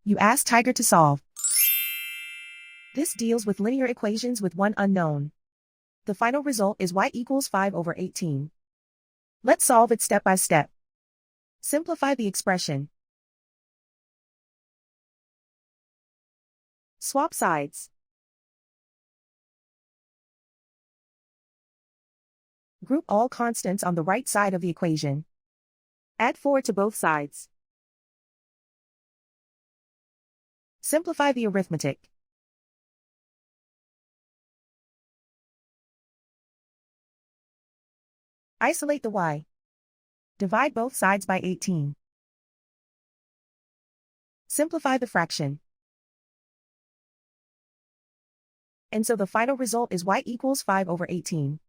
You ask Tiger to solve. This deals with linear equations with one unknown. The final result is y equals 5/18. Let's solve it step by step. Simplify the expression. Swap sides. Group all constants on the right side of the equation. Add 4 to both sides. Simplify the arithmetic. Isolate the y. Divide both sides by 18. Simplify the fraction. And so the final result is y equals 5/18.